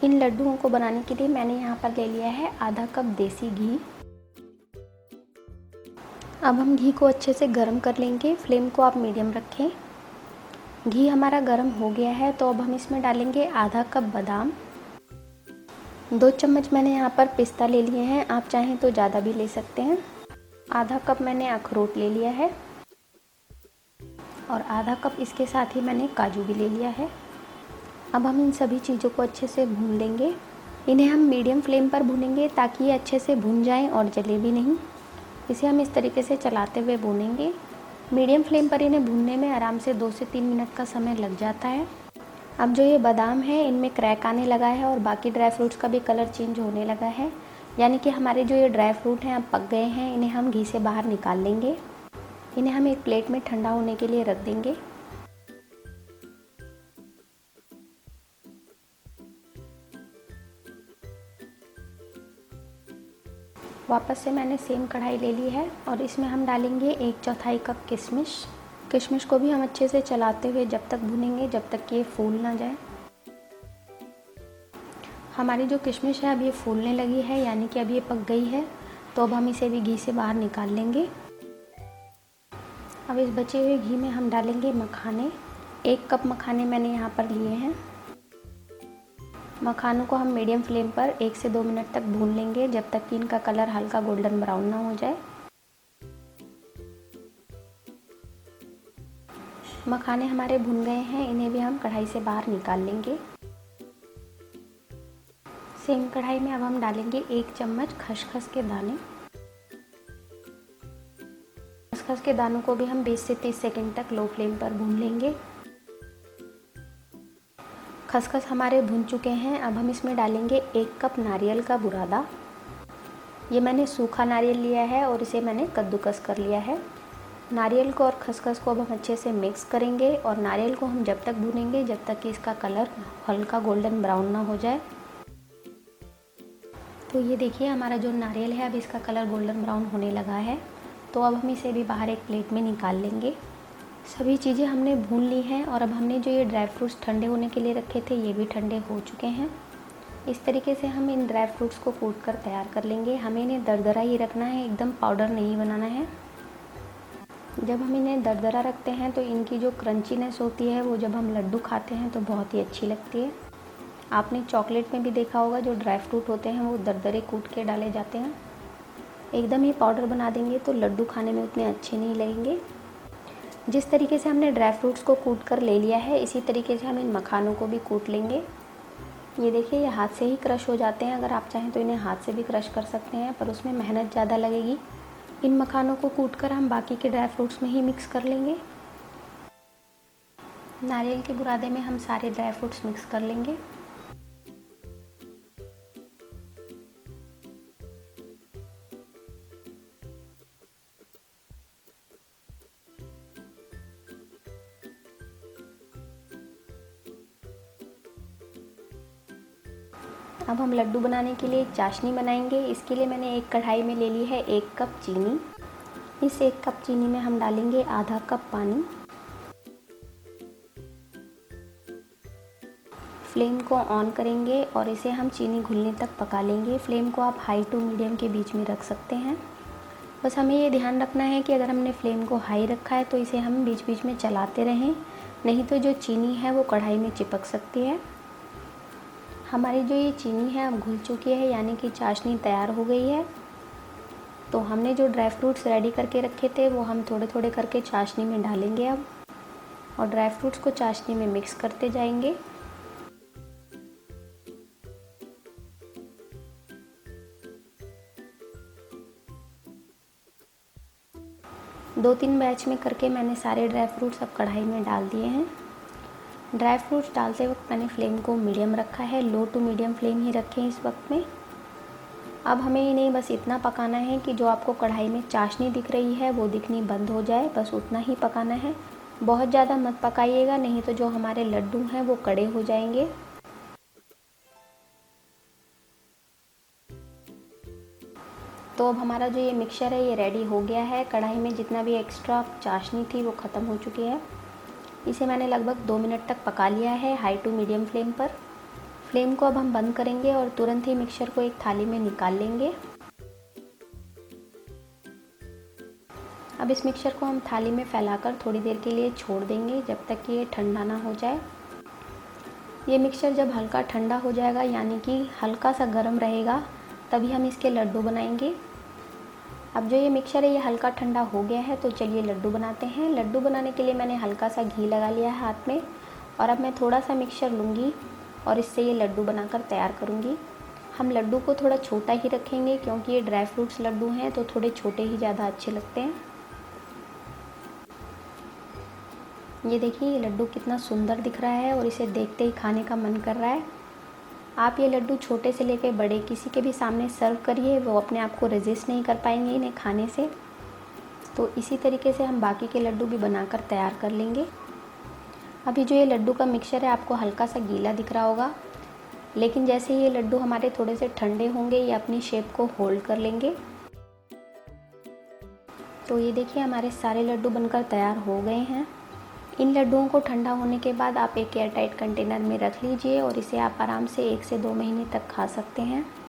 इन लड्डुओं को बनाने के लिए मैंने यहाँ पर ले लिया है आधा कप देसी घी। अब हम घी को अच्छे से गर्म कर लेंगे। फ्लेम को आप मीडियम रखें। घी हमारा गर्म हो गया है तो अब हम इसमें डालेंगे आधा कप बादाम। 2 चम्मच मैंने यहाँ पर पिस्ता ले लिए हैं, आप चाहें तो ज़्यादा भी ले सकते हैं। आधा कप मैंने अखरोट ले लिया है और आधा कप इसके साथ ही मैंने काजू भी ले लिया है। अब हम इन सभी चीज़ों को अच्छे से भून लेंगे। इन्हें हम मीडियम फ्लेम पर भूनेंगे ताकि ये अच्छे से भून जाएं और जले भी नहीं। इसे हम इस तरीके से चलाते हुए भूनेंगे। मीडियम फ्लेम पर इन्हें भूनने में आराम से 2 से 3 मिनट का समय लग जाता है। अब जो ये बादाम है इनमें क्रैक आने लगा है और बाकी ड्राई फ्रूट्स का भी कलर चेंज होने लगा है, यानी कि हमारे जो ये ड्राई फ्रूट हैं अब पक गए हैं। इन्हें हम घी से बाहर निकाल लेंगे। इन्हें हम एक प्लेट में ठंडा होने के लिए रख देंगे। वापस से मैंने सेम कढ़ाई ले ली है और इसमें हम डालेंगे 1/4 कप किशमिश। किशमिश को भी हम अच्छे से चलाते हुए जब तक भूनेंगे जब तक कि ये फूल ना जाए। हमारी जो किशमिश है अब ये फूलने लगी है, यानी कि अब ये पक गई है। तो अब हम इसे भी घी से बाहर निकाल लेंगे। अब इस बचे हुए घी में हम डालेंगे मखाने। 1 कप मखाने मैंने यहाँ पर लिए हैं। मखानों को हम मीडियम फ्लेम पर 1 से 2 मिनट तक भून लेंगे जब तक कि इनका कलर हल्का गोल्डन ब्राउन ना हो जाए। मखाने हमारे भुन गए हैं, इन्हें भी हम कढ़ाई से बाहर निकाल लेंगे। सेम कढ़ाई में अब हम डालेंगे 1 चम्मच खसखस के दाने। खसखस के दानों को भी हम 20 से 30 सेकंड तक लो फ्लेम पर भून लेंगे। खसखस हमारे भुन चुके हैं। अब हम इसमें डालेंगे 1 कप नारियल का बुरादा। ये मैंने सूखा नारियल लिया है और इसे मैंने कद्दूकस कर लिया है। नारियल को और खसखस को अब हम अच्छे से मिक्स करेंगे और नारियल को हम जब तक भूनेंगे जब तक कि इसका कलर हल्का गोल्डन ब्राउन ना हो जाए। तो ये देखिए हमारा जो नारियल है अब इसका कलर गोल्डन ब्राउन होने लगा है। तो अब हम इसे भी बाहर एक प्लेट में निकाल लेंगे। सभी चीज़ें हमने भून ली हैं और अब हमने जो ये ड्राई फ्रूट्स ठंडे होने के लिए रखे थे ये भी ठंडे हो चुके हैं। इस तरीके से हम इन ड्राई फ्रूट्स को कूट कर तैयार कर लेंगे। हमें इन्हें दरदरा ही रखना है, एकदम पाउडर नहीं बनाना है। जब हम इन्हें दरदरा रखते हैं तो इनकी जो क्रंचीनेस होती है वो जब हम लड्डू खाते हैं तो बहुत ही अच्छी लगती है। आपने चॉकलेट में भी देखा होगा जो ड्राई फ्रूट होते हैं वो दरदरे कूट के डाले जाते हैं। एकदम ही पाउडर बना देंगे तो लड्डू खाने में उतने अच्छे नहीं लगेंगे। जिस तरीके से हमने ड्राई फ्रूट्स को कूट कर ले लिया है इसी तरीके से हम इन मखानों को भी कूट लेंगे। ये देखिए ये हाथ से ही क्रश हो जाते हैं। अगर आप चाहें तो इन्हें हाथ से भी क्रश कर सकते हैं पर उसमें मेहनत ज़्यादा लगेगी। इन मखानों को कूट कर हम बाकी के ड्राई फ्रूट्स में ही मिक्स कर लेंगे। नारियल के बुरादे में हम सारे ड्राई फ्रूट्स मिक्स कर लेंगे। अब हम लड्डू बनाने के लिए एक चाशनी बनाएंगे। इसके लिए मैंने एक कढ़ाई में ले ली है 1 कप चीनी। इस 1 कप चीनी में हम डालेंगे आधा कप पानी। फ्लेम को ऑन करेंगे और इसे हम चीनी घुलने तक पका लेंगे। फ्लेम को आप हाई टू मीडियम के बीच में रख सकते हैं। बस हमें ये ध्यान रखना है कि अगर हमने फ्लेम को हाई रखा है तो इसे हम बीच बीच में चलाते रहें, नहीं तो जो चीनी है वो कढ़ाई में चिपक सकती है। हमारी जो ये चीनी है अब घुल चुकी है, यानी कि चाशनी तैयार हो गई है। तो हमने जो ड्राई फ्रूट्स रेडी करके रखे थे वो हम थोड़े थोड़े करके चाशनी में डालेंगे अब, और ड्राई फ्रूट्स को चाशनी में मिक्स करते जाएंगे। दो तीन बैच में करके मैंने सारे ड्राई फ्रूट्स अब कढ़ाई में डाल दिए हैं। ड्राई फ्रूट्स डालते वक्त मैंने फ्लेम को मीडियम रखा है, लो टू मीडियम फ्लेम ही रखें इस वक्त में। अब हमें इन्हें बस इतना पकाना है कि जो आपको कढ़ाई में चाशनी दिख रही है वो दिखनी बंद हो जाए, बस उतना ही पकाना है। बहुत ज़्यादा मत पकाइएगा, नहीं तो जो हमारे लड्डू हैं वो कड़े हो जाएंगे। तो अब हमारा जो ये मिक्सचर है ये रेडी हो गया है। कढ़ाई में जितना भी एक्स्ट्रा चाशनी थी वो ख़त्म हो चुकी है। इसे मैंने लगभग 2 मिनट तक पका लिया है हाई टू मीडियम फ्लेम पर। फ्लेम को अब हम बंद करेंगे और तुरंत ही मिक्सचर को एक थाली में निकाल लेंगे। अब इस मिक्सचर को हम थाली में फैलाकर थोड़ी देर के लिए छोड़ देंगे जब तक कि ये ठंडा ना हो जाए। ये मिक्सचर जब हल्का ठंडा हो जाएगा यानी कि हल्का सा गर्म रहेगा तभी हम इसके लड्डू बनाएंगे। अब जो ये मिक्सचर है ये हल्का ठंडा हो गया है, तो चलिए लड्डू बनाते हैं। लड्डू बनाने के लिए मैंने हल्का सा घी लगा लिया है हाथ में और अब मैं थोड़ा सा मिक्सचर लूँगी और इससे ये लड्डू बनाकर तैयार करूँगी। हम लड्डू को थोड़ा छोटा ही रखेंगे क्योंकि ये ड्राई फ्रूट्स लड्डू हैं तो थोड़े छोटे ही ज़्यादा अच्छे लगते हैं। ये देखिए ये लड्डू कितना सुंदर दिख रहा है और इसे देखते ही खाने का मन कर रहा है। आप ये लड्डू छोटे से लेकर बड़े किसी के भी सामने सर्व करिए, वो अपने आप को रेजिस्ट नहीं कर पाएंगे इन्हें खाने से। तो इसी तरीके से हम बाकी के लड्डू भी बनाकर तैयार कर लेंगे। अभी जो ये लड्डू का मिक्सचर है आपको हल्का सा गीला दिख रहा होगा, लेकिन जैसे ये लड्डू हमारे थोड़े से ठंडे होंगे ये अपनी शेप को होल्ड कर लेंगे। तो ये देखिए हमारे सारे लड्डू बनकर तैयार हो गए हैं। इन लड्डुओं को ठंडा होने के बाद आप एक एयरटाइट कंटेनर में रख लीजिए और इसे आप आराम से 1 से 2 महीने तक खा सकते हैं।